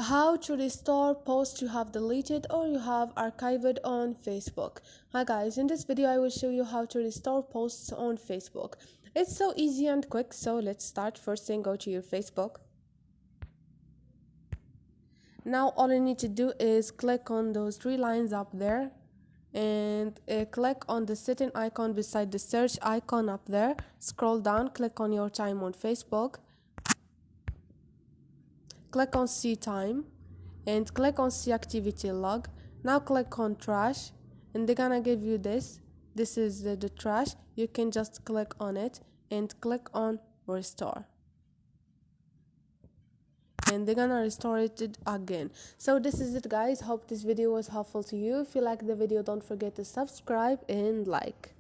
How to restore posts you have deleted or you have archived on Facebook. Hi guys, in this video I will show you how to restore posts on Facebook. It's so easy and quick, so let's start. First thing, go to your Facebook. Now all you need to do is click on those three lines up there and click on the setting icon beside the search icon up there. Scroll down, click on your time on Facebook. Click on see time and click on see activity log. Now click on trash and they're gonna give you this is the trash. You can just click on it and click on restore and they're gonna restore it again. So this is it guys. Hope this video was helpful to you. If you like the video, don't forget to subscribe and like.